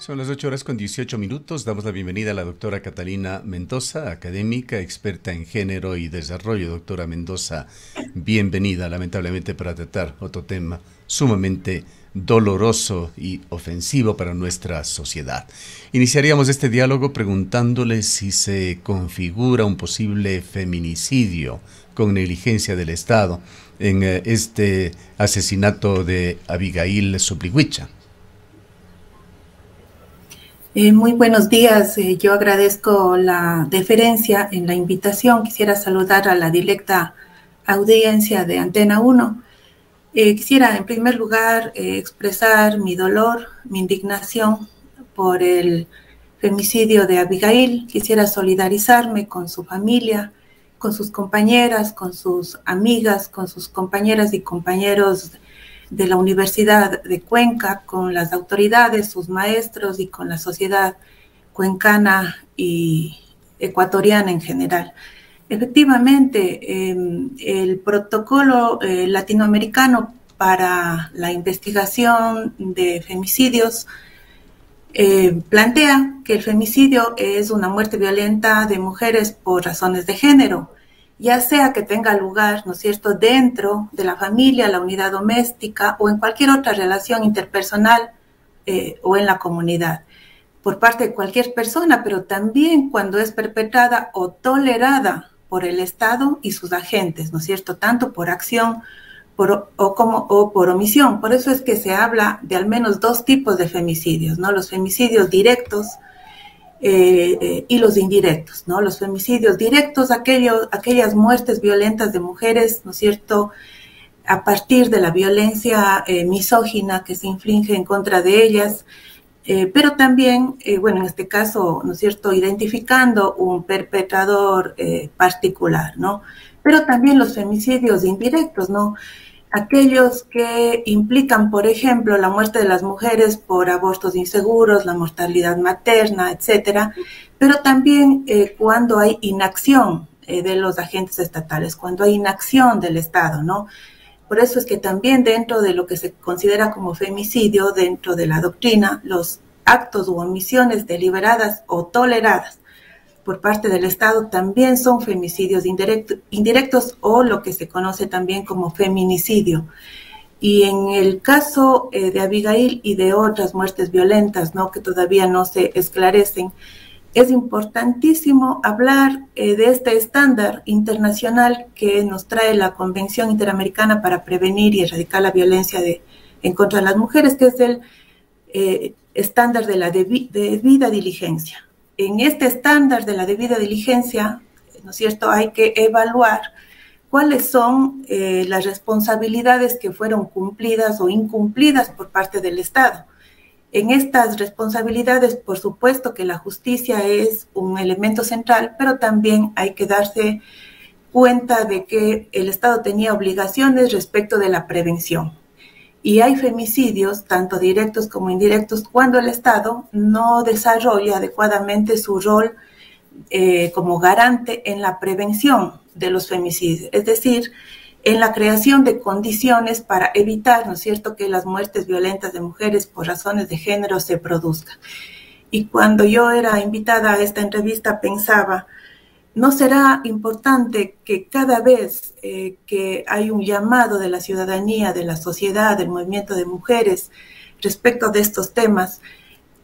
Son las 8 horas con 18 minutos. Damos la bienvenida a la doctora Catalina Mendoza, académica, experta en género y desarrollo. Doctora Mendoza, bienvenida, lamentablemente para tratar otro tema sumamente doloroso y ofensivo para nuestra sociedad. Iniciaríamos este diálogo preguntándole si se configura un posible feminicidio con negligencia del Estado en este asesinato de Abigail Suplihuicha. Muy buenos días. Yo agradezco la deferencia en la invitación. Quisiera saludar a la directa audiencia de Antena 1. Quisiera, en primer lugar, expresar mi dolor, mi indignación por el femicidio de Abigail. Quisiera solidarizarme con su familia, con sus compañeras, con sus amigas, con sus compañeras y compañeros de la Universidad de Cuenca, con las autoridades, sus maestros y con la sociedad cuencana y ecuatoriana en general. Efectivamente, el protocolo latinoamericano para la investigación de femicidios plantea que el femicidio es una muerte violenta de mujeres por razones de género, ya sea que tenga lugar, ¿no es cierto?, dentro de la familia, la unidad doméstica o en cualquier otra relación interpersonal o en la comunidad, por parte de cualquier persona, pero también cuando es perpetrada o tolerada por el Estado y sus agentes, ¿no es cierto?, tanto por acción o por omisión. Por eso es que se habla de al menos dos tipos de femicidios, ¿no? Los femicidios directos y los indirectos, ¿no? Los femicidios directos, aquellas muertes violentas de mujeres, ¿no es cierto?, a partir de la violencia misógina que se inflige en contra de ellas, pero también, bueno, en este caso, ¿no es cierto?, identificando un perpetrador particular, ¿no? Pero también los femicidios indirectos, ¿no? Aquellos que implican, por ejemplo, la muerte de las mujeres por abortos inseguros, la mortalidad materna, etcétera, pero también cuando hay inacción de los agentes estatales, cuando hay inacción del Estado, ¿no? Por eso es que también dentro de lo que se considera como femicidio, dentro de la doctrina, los actos u omisiones deliberadas o toleradas por parte del Estado también son femicidios indirectos o lo que se conoce también como feminicidio. Y en el caso de Abigail y de otras muertes violentas, ¿no?, que todavía no se esclarecen, es importantísimo hablar de este estándar internacional que nos trae la Convención Interamericana para Prevenir y Erradicar la Violencia en contra de las Mujeres, que es el estándar de la debida diligencia. En este estándar de la debida diligencia, ¿no es cierto?, hay que evaluar cuáles son las responsabilidades que fueron cumplidas o incumplidas por parte del Estado. En estas responsabilidades, por supuesto que la justicia es un elemento central, pero también hay que darse cuenta de que el Estado tenía obligaciones respecto de la prevención. Y hay femicidios, tanto directos como indirectos, cuando el Estado no desarrolla adecuadamente su rol como garante en la prevención de los femicidios, es decir, en la creación de condiciones para evitar, ¿no es cierto?, que las muertes violentas de mujeres por razones de género se produzcan. Y cuando yo era invitada a esta entrevista pensaba, ¿no será importante que cada vez que hay un llamado de la ciudadanía, de la sociedad, del movimiento de mujeres respecto de estos temas,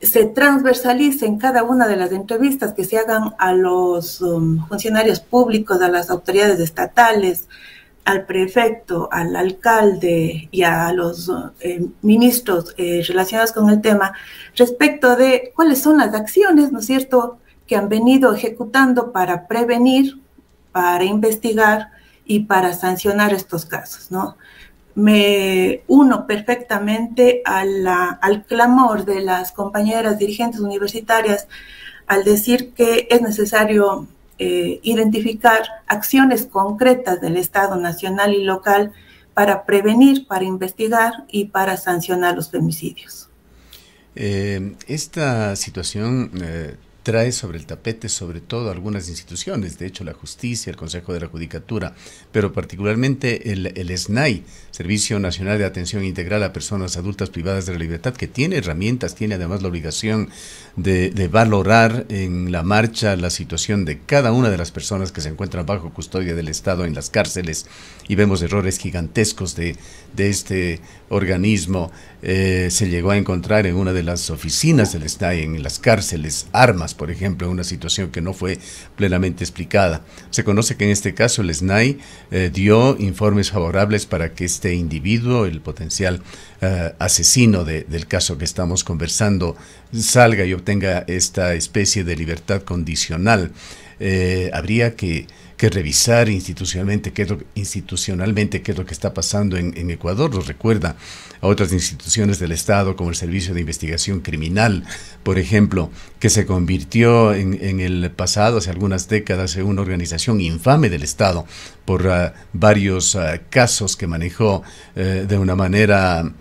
se transversalice en cada una de las entrevistas que se hagan a los funcionarios públicos, a las autoridades estatales, al prefecto, al alcalde y a los ministros relacionados con el tema, respecto de cuáles son las acciones, ¿no es cierto?, que han venido ejecutando para prevenir, para investigar y para sancionar estos casos, ¿no? Me uno perfectamente al clamor de las compañeras dirigentes universitarias al decir que es necesario identificar acciones concretas del Estado nacional y local para prevenir, para investigar y para sancionar los femicidios. Esta situación trae sobre el tapete sobre todo algunas instituciones, de hecho la justicia, el Consejo de la Judicatura, pero particularmente el SNAI, Servicio Nacional de Atención Integral a Personas Adultas Privadas de la Libertad, que tiene herramientas, tiene además la obligación de valorar en la marcha la situación de cada una de las personas que se encuentran bajo custodia del Estado en las cárceles, y vemos errores gigantescos de este organismo. Se llegó a encontrar en una de las oficinas del SNAI, en las cárceles, armas, por ejemplo, una situación que no fue plenamente explicada. Se conoce que en este caso el SNAI dio informes favorables para que este individuo, el potencial asesino del caso que estamos conversando, salga y obtenga esta especie de libertad condicional. Habría que revisar institucionalmente qué es lo que está pasando en Ecuador. Nos recuerda a otras instituciones del Estado, como el Servicio de Investigación Criminal, por ejemplo, que se convirtió en el pasado, hace algunas décadas, en una organización infame del Estado por varios casos que manejó de una manera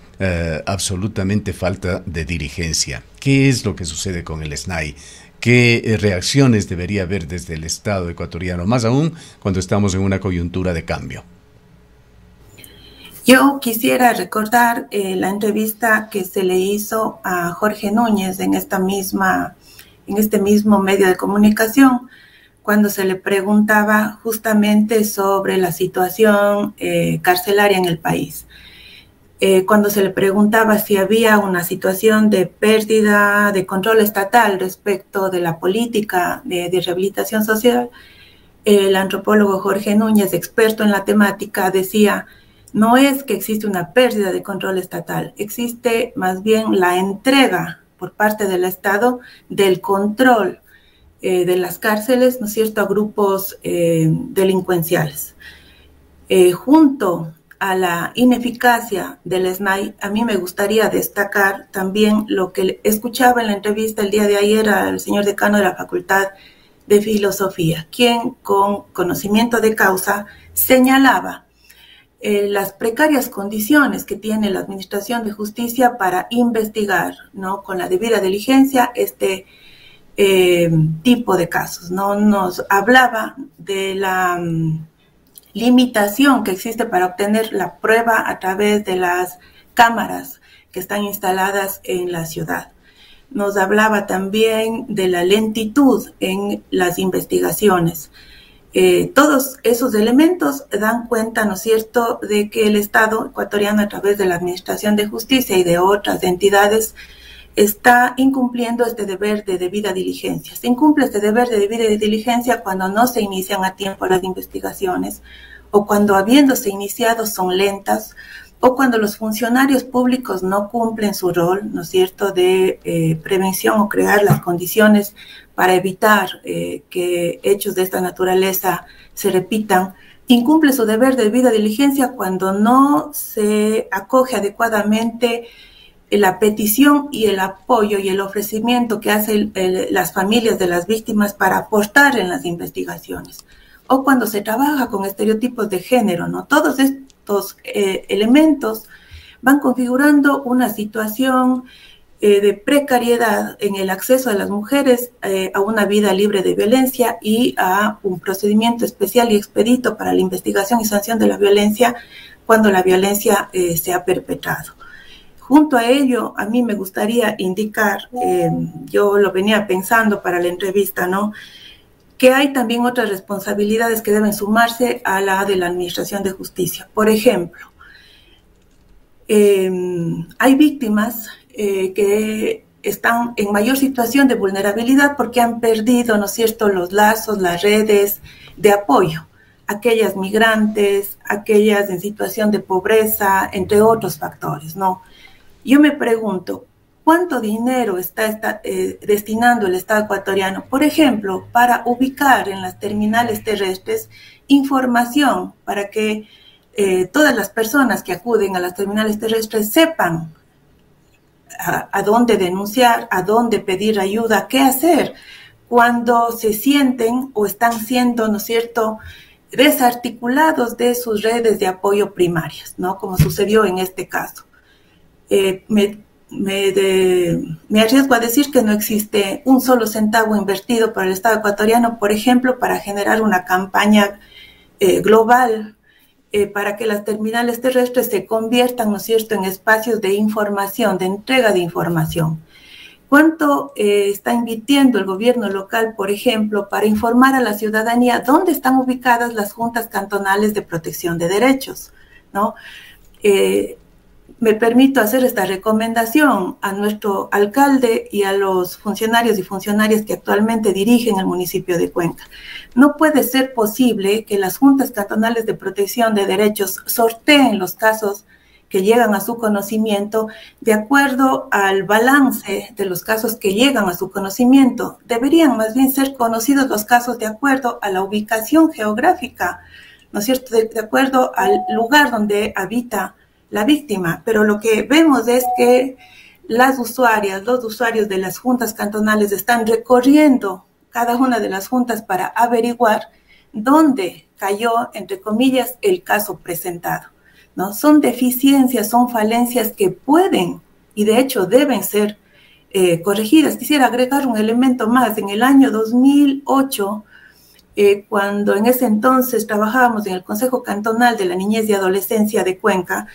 absolutamente falta de diligencia. ¿Qué es lo que sucede con el SNAI? ¿Qué reacciones debería haber desde el Estado ecuatoriano, más aún cuando estamos en una coyuntura de cambio? Yo quisiera recordar la entrevista que se le hizo a Jorge Núñez en este mismo medio de comunicación, cuando se le preguntaba justamente sobre la situación carcelaria en el país. Cuando se le preguntaba si había una situación de pérdida de control estatal respecto de la política de rehabilitación social, el antropólogo Jorge Núñez, experto en la temática, decía: no es que existe una pérdida de control estatal, existe más bien la entrega por parte del Estado del control de las cárceles, ¿no es cierto?, a grupos delincuenciales. Junto a la ineficacia del SNAI, a mí me gustaría destacar también lo que escuchaba en la entrevista el día de ayer al señor decano de la Facultad de Filosofía, quien con conocimiento de causa señalaba las precarias condiciones que tiene la Administración de Justicia para investigar, ¿no?, con la debida diligencia este tipo de casos, ¿no? Nos hablaba de la limitación que existe para obtener la prueba a través de las cámaras que están instaladas en la ciudad. Nos hablaba también de la lentitud en las investigaciones. Todos esos elementos dan cuenta, ¿no es cierto?, de que el Estado ecuatoriano, a través de la Administración de Justicia y de otras entidades, está incumpliendo este deber de debida diligencia. Se incumple este deber de debida diligencia cuando no se inician a tiempo las investigaciones, o cuando, habiéndose iniciado, son lentas, o cuando los funcionarios públicos no cumplen su rol, ¿no es cierto?, de prevención o crear las condiciones para evitar que hechos de esta naturaleza se repitan. Incumple su deber de debida diligencia cuando no se acoge adecuadamente la petición y el apoyo y el ofrecimiento que hacen las familias de las víctimas para aportar en las investigaciones, o cuando se trabaja con estereotipos de género, ¿no? Todos estos elementos van configurando una situación de precariedad en el acceso de las mujeres a una vida libre de violencia y a un procedimiento especial y expedito para la investigación y sanción de la violencia cuando la violencia se ha perpetrado. Junto a ello, a mí me gustaría indicar, yo lo venía pensando para la entrevista, ¿no?, que hay también otras responsabilidades que deben sumarse a la de la Administración de Justicia. Por ejemplo, hay víctimas que están en mayor situación de vulnerabilidad porque han perdido, ¿no es cierto?, los lazos, las redes de apoyo. Aquellas migrantes, aquellas en situación de pobreza, entre otros factores, ¿no? Yo me pregunto, ¿cuánto dinero está destinando el Estado ecuatoriano, por ejemplo, para ubicar en las terminales terrestres información para que todas las personas que acuden a las terminales terrestres sepan a dónde denunciar, a dónde pedir ayuda, qué hacer cuando se sienten o están siendo, ¿no es cierto?, desarticulados de sus redes de apoyo primarias, ¿no?, como sucedió en este caso? Me me arriesgo a decir que no existe un solo centavo invertido por el Estado ecuatoriano, por ejemplo, para generar una campaña global para que las terminales terrestres se conviertan, ¿no es cierto?, en espacios de información, de entrega de información. ¿Cuánto está invirtiendo el gobierno local, por ejemplo, para informar a la ciudadanía dónde están ubicadas las juntas cantonales de protección de derechos, ¿no? Me permito hacer esta recomendación a nuestro alcalde y a los funcionarios y funcionarias que actualmente dirigen el municipio de Cuenca. No puede ser posible que las juntas cantonales de protección de derechos sorteen los casos que llegan a su conocimiento de acuerdo al balance de los casos que llegan a su conocimiento. Deberían más bien ser conocidos los casos de acuerdo a la ubicación geográfica, ¿no es cierto?, de acuerdo al lugar donde habita la víctima. Pero lo que vemos es que las usuarias, los usuarios de las juntas cantonales están recorriendo cada una de las juntas para averiguar dónde cayó, entre comillas, el caso presentado, ¿no? Son deficiencias, son falencias que pueden y de hecho deben ser corregidas. Quisiera agregar un elemento más. En el año 2008, cuando en ese entonces trabajábamos en el Consejo Cantonal de la Niñez y Adolescencia de Cuenca,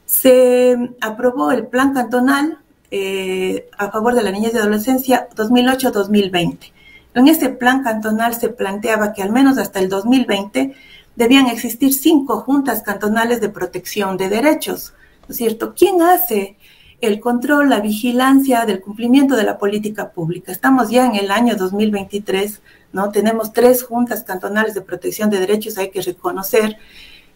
se aprobó el Plan Cantonal a favor de la niñez y adolescencia 2008-2020. En ese plan cantonal se planteaba que al menos hasta el 2020 debían existir 5 juntas cantonales de protección de derechos, ¿no es cierto? ¿Quién hace el control, la vigilancia del cumplimiento de la política pública? Estamos ya en el año 2023, ¿no? Tenemos 3 juntas cantonales de protección de derechos, hay que reconocer,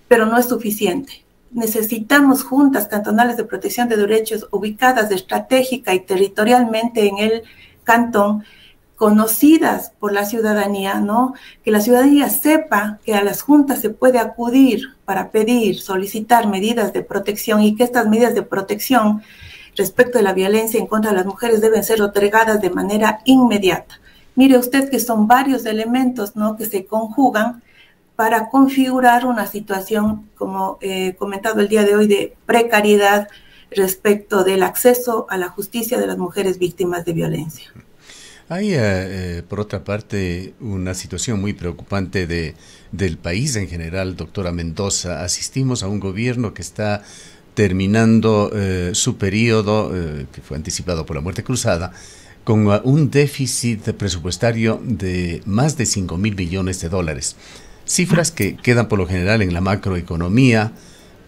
pero no es suficiente. Necesitamos juntas cantonales de protección de derechos ubicadas estratégica y territorialmente en el cantón, conocidas por la ciudadanía, ¿no? Que la ciudadanía sepa que a las juntas se puede acudir para pedir, solicitar medidas de protección y que estas medidas de protección respecto de la violencia en contra de las mujeres deben ser otorgadas de manera inmediata. Mire usted que son varios elementos, ¿no?, que se conjugan para configurar una situación, como he comentado el día de hoy, de precariedad respecto del acceso a la justicia de las mujeres víctimas de violencia. Hay, por otra parte, una situación muy preocupante del país en general, doctora Mendoza. Asistimos a un gobierno que está terminando su periodo, que fue anticipado por la muerte cruzada, con un déficit presupuestario de más de 5.000 millones de dólares. Cifras que quedan por lo general en la macroeconomía,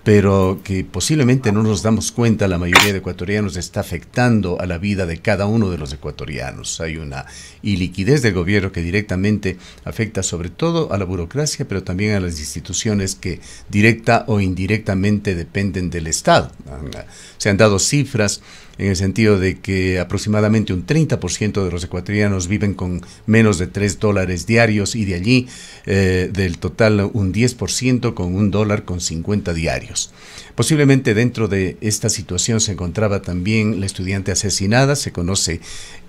pero que posiblemente no nos damos cuenta, la mayoría de ecuatorianos está afectando a la vida de cada uno de los ecuatorianos. Hay una iliquidez del gobierno que directamente afecta sobre todo a la burocracia, pero también a las instituciones que directa o indirectamente dependen del Estado. Se han dado cifras en el sentido de que aproximadamente un 30% de los ecuatorianos viven con menos de $3 diarios y de allí del total un 10% con $1.50 diarios. Posiblemente dentro de esta situación se encontraba también la estudiante asesinada. Se conoce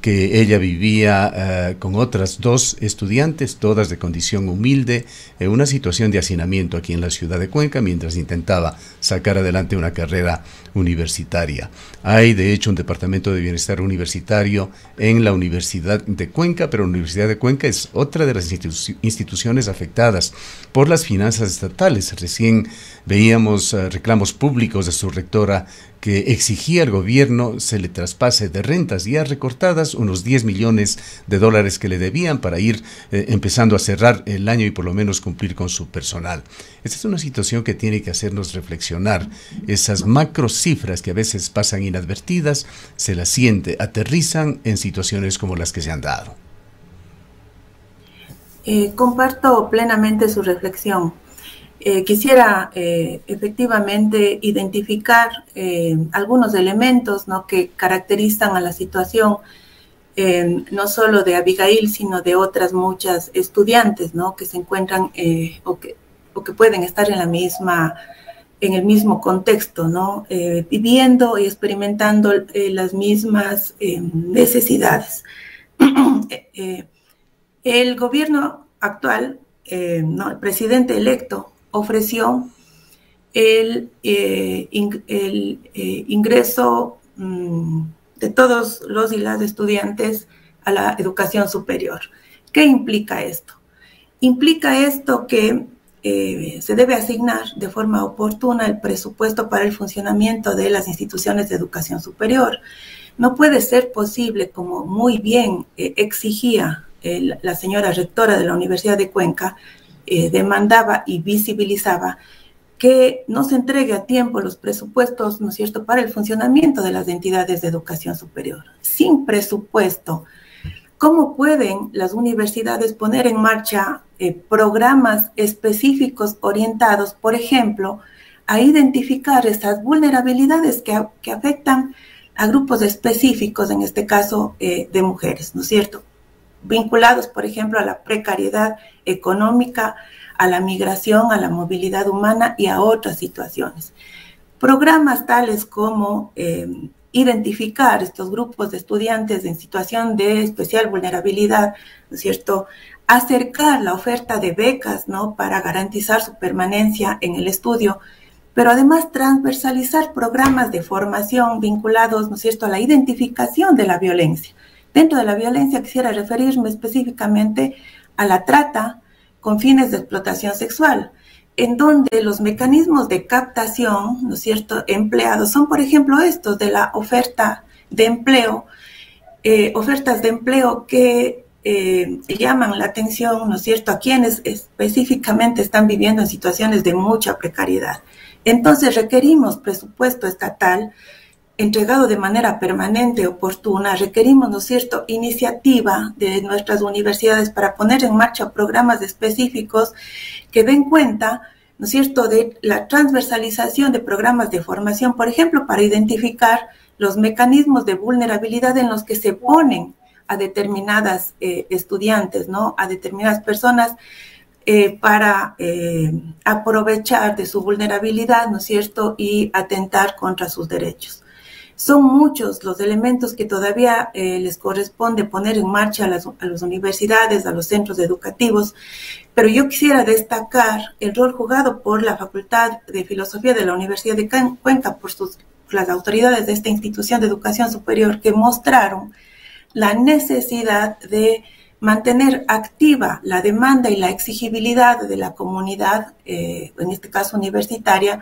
que ella vivía con otras 2 estudiantes, todas de condición humilde, en una situación de hacinamiento aquí en la ciudad de Cuenca, mientras intentaba sacar adelante una carrera universitaria. Hay, de hecho, un departamento de bienestar universitario en la Universidad de Cuenca, pero la Universidad de Cuenca es otra de las instituciones afectadas por las finanzas estatales. Recién veíamos reclamos públicos de su rectora que exigía al gobierno se le traspase de rentas ya recortadas unos 10 millones de dólares que le debían para ir empezando a cerrar el año y por lo menos cumplir con su personal. Esta es una situación que tiene que hacernos reflexionar. Esas macro cifras que a veces pasan inadvertidas, se las siente, aterrizan en situaciones como las que se han dado. Comparto plenamente su reflexión. Quisiera efectivamente identificar algunos elementos, ¿no?, que caracterizan a la situación no solo de Abigail, sino de otras muchas estudiantes, ¿no?, que se encuentran o que pueden estar en el mismo contexto, ¿no?, viviendo y experimentando las mismas necesidades. El gobierno actual, no, el presidente electo, ofreció el ingreso de todos los y las estudiantes a la educación superior. ¿Qué implica esto? Implica esto que se debe asignar de forma oportuna el presupuesto para el funcionamiento de las instituciones de educación superior. No puede ser posible, como muy bien exigía la señora rectora de la Universidad de Cuenca, demandaba y visibilizaba que no se entregue a tiempo los presupuestos, ¿no es cierto?, para el funcionamiento de las entidades de educación superior. Sin presupuesto, ¿cómo pueden las universidades poner en marcha programas específicos orientados, por ejemplo, a identificar estas vulnerabilidades que afectan a grupos específicos, en este caso de mujeres, ¿no es cierto?, vinculados, por ejemplo, a la precariedad económica, a la migración, a la movilidad humana y a otras situaciones? Programas tales como identificar estos grupos de estudiantes en situación de especial vulnerabilidad, ¿no es cierto?, acercar la oferta de becas, ¿no?, para garantizar su permanencia en el estudio, pero además transversalizar programas de formación vinculados, ¿no es cierto?, a la identificación de la violencia. Dentro de la violencia quisiera referirme específicamente a la trata con fines de explotación sexual, en donde los mecanismos de captación, ¿no es cierto?, empleados son, por ejemplo, estos de la oferta de empleo, ofertas de empleo que llaman la atención, ¿no es cierto?, a quienes específicamente están viviendo en situaciones de mucha precariedad. Entonces requerimos presupuesto estatal entregado de manera permanente, oportuna. Requerimos, ¿no es cierto?, iniciativa de nuestras universidades para poner en marcha programas específicos que den cuenta, ¿no es cierto?, de la transversalización de programas de formación, por ejemplo, para identificar los mecanismos de vulnerabilidad en los que se ponen a determinadas estudiantes, ¿no?, a determinadas personas para aprovechar de su vulnerabilidad, ¿no es cierto?, y atentar contra sus derechos. Son muchos los elementos que todavía les corresponde poner en marcha a las universidades, a los centros educativos, pero yo quisiera destacar el rol jugado por la Facultad de Filosofía de la Universidad de Cuenca, por las autoridades de esta institución de educación superior, que mostraron la necesidad de mantener activa la demanda y la exigibilidad de la comunidad, en este caso universitaria,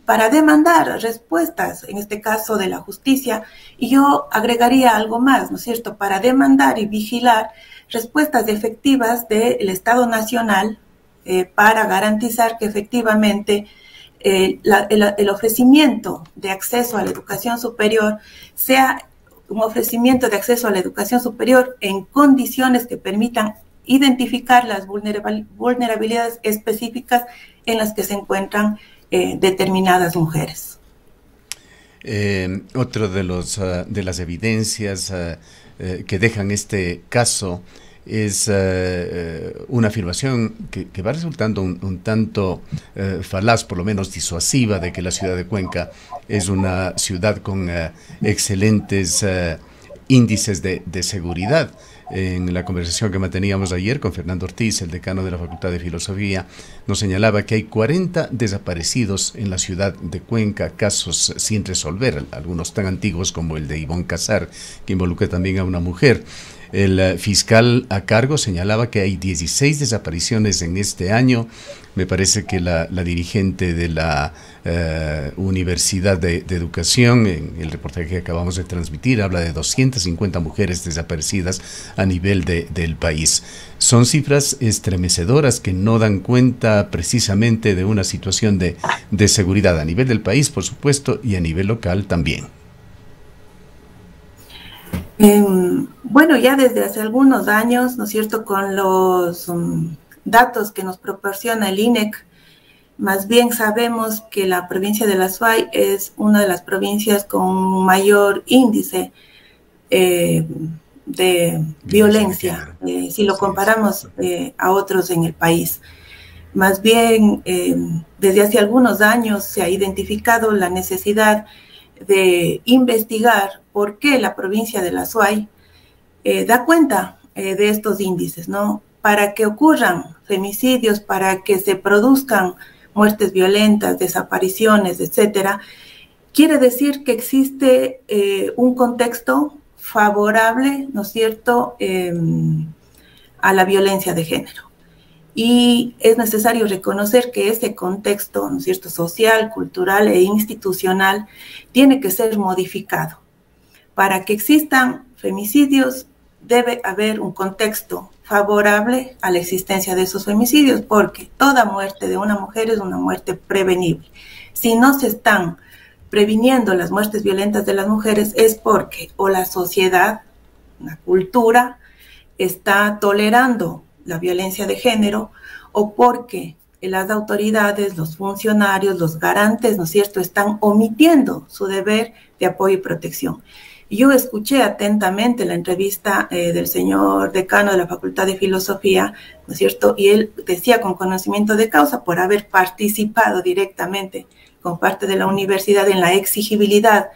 para demandar respuestas, en este caso de la justicia, y yo agregaría algo más, ¿no es cierto?, para demandar y vigilar respuestas efectivas del Estado Nacional para garantizar que efectivamente el ofrecimiento de acceso a la educación superior sea un ofrecimiento de acceso a la educación superior en condiciones que permitan identificar las vulnerabilidades específicas en las que se encuentran determinadas mujeres. Otro de las evidencias que dejan este caso es una afirmación que va resultando un tanto falaz, por lo menos disuasiva, de que la ciudad de Cuenca es una ciudad con excelentes índices de seguridad. En la conversación que manteníamos ayer con Fernando Ortiz, el decano de la Facultad de Filosofía, nos señalaba que hay 40 desaparecidos en la ciudad de Cuenca, casos sin resolver, algunos tan antiguos como el de Ivonne Casar, que involucra también a una mujer. El fiscal a cargo señalaba que hay 16 desapariciones en este año. Me parece que la dirigente de la Universidad de Educación, en el reportaje que acabamos de transmitir, habla de 250 mujeres desaparecidas a nivel del país. Son cifras estremecedoras que no dan cuenta precisamente de una situación de seguridad a nivel del país, por supuesto, y a nivel local también. Bueno, ya desde hace algunos años, ¿no es cierto?, con los datos que nos proporciona el INEC, más bien sabemos que la provincia de la Suay es una de las provincias con mayor índice de violencia, si lo comparamos a otros en el país. Más bien, desde hace algunos años se ha identificado la necesidad de investigar por qué la provincia de la Suay da cuenta de estos índices, ¿no? Para que ocurran femicidios, para que se produzcan muertes violentas, desapariciones, etcétera, quiere decir que existe un contexto favorable, ¿no es cierto?, a la violencia de género. Y es necesario reconocer que ese contexto, ¿no es cierto?, social, cultural e institucional tiene que ser modificado. Para que existan femicidios debe haber un contexto favorable a la existencia de esos femicidios, porque toda muerte de una mujer es una muerte prevenible. Si no se están previniendo las muertes violentas de las mujeres es porque o la sociedad, la cultura, está tolerando la violencia de género, o porque las autoridades, los funcionarios, los garantes, ¿no es cierto?, están omitiendo su deber de apoyo y protección. Yo escuché atentamente la entrevista del señor decano de la Facultad de Filosofía, ¿no es cierto?, y él decía con conocimiento de causa, por haber participado directamente con parte de la universidad en la exigibilidad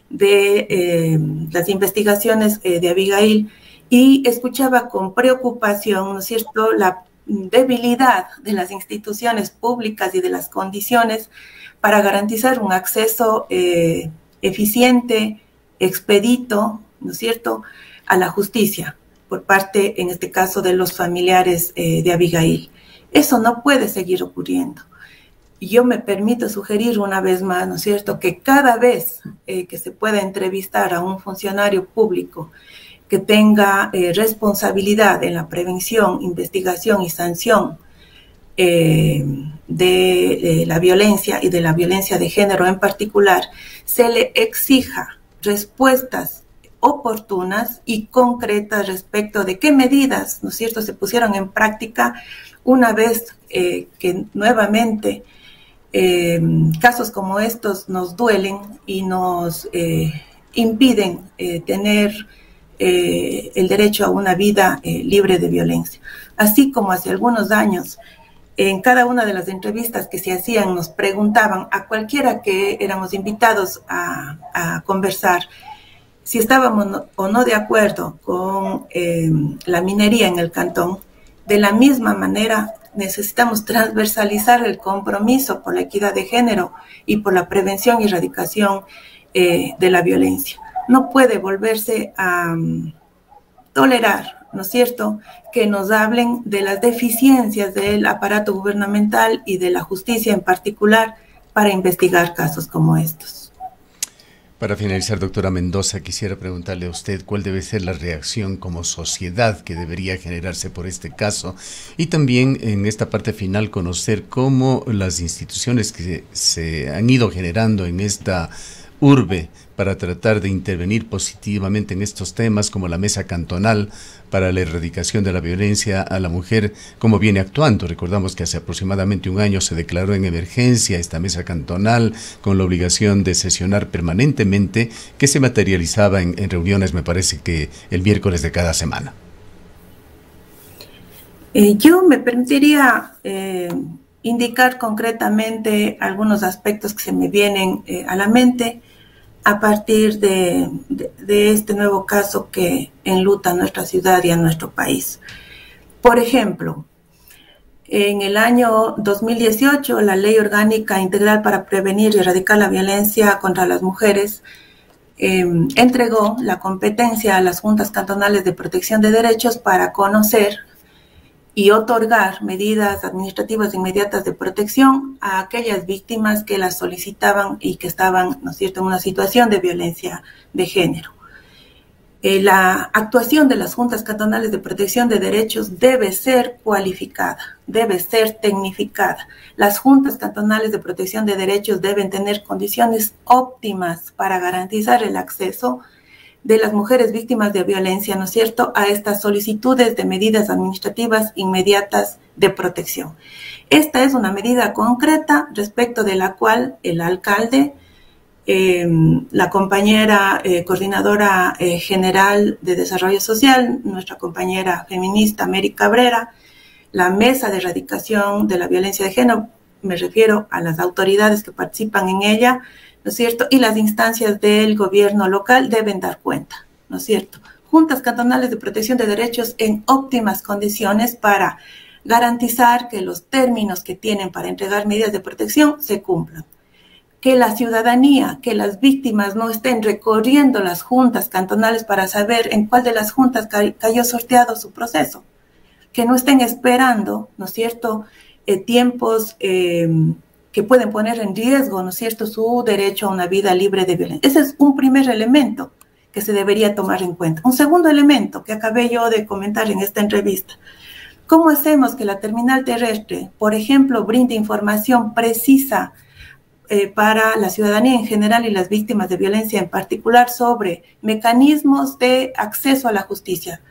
de las investigaciones de Abigail, y escuchaba con preocupación, ¿no es cierto?, la debilidad de las instituciones públicas y de las condiciones para garantizar un acceso eficiente, expedito, ¿no es cierto?, a la justicia por parte, en este caso, de los familiares de Abigail. Eso no puede seguir ocurriendo. Yo me permito sugerir una vez más, ¿no es cierto?, que cada vez que se pueda entrevistar a un funcionario público que tenga responsabilidad en la prevención, investigación y sanción de la violencia y de la violencia de género en particular, se le exija respuestas oportunas y concretas respecto de qué medidas, ¿no es cierto?, se pusieron en práctica una vez que nuevamente casos como estos nos duelen y nos impiden tener el derecho a una vida libre de violencia. Así como hace algunos años, en cada una de las entrevistas que se hacían, nos preguntaban a cualquiera que éramos invitados a conversar si estábamos o no de acuerdo con la minería en el cantón. De la misma manera, necesitamos transversalizar el compromiso por la equidad de género y por la prevención y erradicación de la violencia. No puede volverse a tolerar, ¿no es cierto?, que nos hablen de las deficiencias del aparato gubernamental y de la justicia en particular para investigar casos como estos. Para finalizar, doctora Mendoza, quisiera preguntarle a usted cuál debe ser la reacción como sociedad que debería generarse por este caso, y también en esta parte final conocer cómo las instituciones que se han ido generando en esta urbe para tratar de intervenir positivamente en estos temas, como la Mesa Cantonal para la Erradicación de la Violencia a la Mujer, cómo viene actuando. Recordamos que hace aproximadamente un año se declaró en emergencia esta Mesa Cantonal con la obligación de sesionar permanentemente, que se materializaba en reuniones, me parece que el miércoles de cada semana. Yo me permitiría indicar concretamente algunos aspectos que se me vienen a la mente a partir de este nuevo caso que enluta a nuestra ciudad y a nuestro país. Por ejemplo, en el año 2018, la Ley Orgánica Integral para Prevenir y Erradicar la Violencia contra las Mujeres entregó la competencia a las Juntas Cantonales de Protección de Derechos para conocer y otorgar medidas administrativas inmediatas de protección a aquellas víctimas que las solicitaban y que estaban, ¿no es cierto?, en una situación de violencia de género. La actuación de las Juntas Cantonales de Protección de Derechos debe ser cualificada, debe ser tecnificada. Las Juntas Cantonales de Protección de Derechos deben tener condiciones óptimas para garantizar el acceso de las mujeres víctimas de violencia, ¿no es cierto?, a estas solicitudes de medidas administrativas inmediatas de protección. Esta es una medida concreta respecto de la cual el alcalde, la compañera coordinadora general de Desarrollo Social, nuestra compañera feminista Mary Cabrera, la Mesa de Erradicación de la Violencia de Género, me refiero a las autoridades que participan en ella, ¿no es cierto?, y las instancias del gobierno local deben dar cuenta, ¿no es cierto? Juntas Cantonales de Protección de Derechos en óptimas condiciones para garantizar que los términos que tienen para entregar medidas de protección se cumplan. que la ciudadanía, que las víctimas no estén recorriendo las juntas cantonales para saber en cuál de las juntas cayó sorteado su proceso, que no estén esperando, ¿no es cierto?, tiempos que pueden poner en riesgo, ¿no es cierto?, su derecho a una vida libre de violencia. Ese es un primer elemento que se debería tomar en cuenta. Un segundo elemento que acabé yo de comentar en esta entrevista: ¿cómo hacemos que la terminal terrestre, por ejemplo, brinde información precisa para la ciudadanía en general y las víctimas de violencia en particular sobre mecanismos de acceso a la justicia?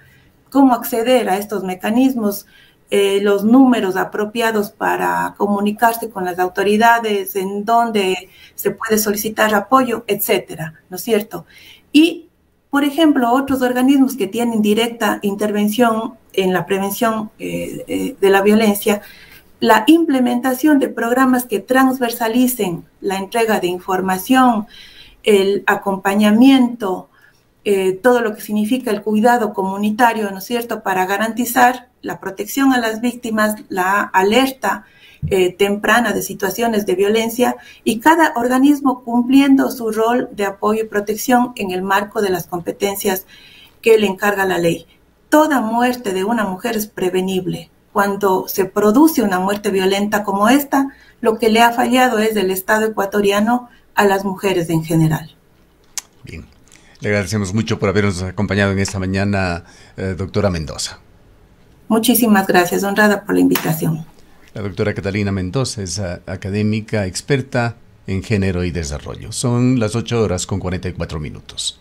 ¿Cómo acceder a estos mecanismos? Los números apropiados para comunicarse con las autoridades, en dónde se puede solicitar apoyo, etcétera, ¿no es cierto? Y, por ejemplo, otros organismos que tienen directa intervención en la prevención de la violencia, la implementación de programas que transversalicen la entrega de información, el acompañamiento, todo lo que significa el cuidado comunitario, ¿no es cierto?, para garantizar la protección a las víctimas, la alerta temprana de situaciones de violencia, y cada organismo cumpliendo su rol de apoyo y protección en el marco de las competencias que le encarga la ley. Toda muerte de una mujer es prevenible. Cuando se produce una muerte violenta como esta, lo que le ha fallado es el Estado ecuatoriano a las mujeres en general. Bien. Le agradecemos mucho por habernos acompañado en esta mañana, doctora Mendoza. Muchísimas gracias, honrada por la invitación. La doctora Catalina Mendoza es académica experta en género y desarrollo. Son las 8:44 minutos.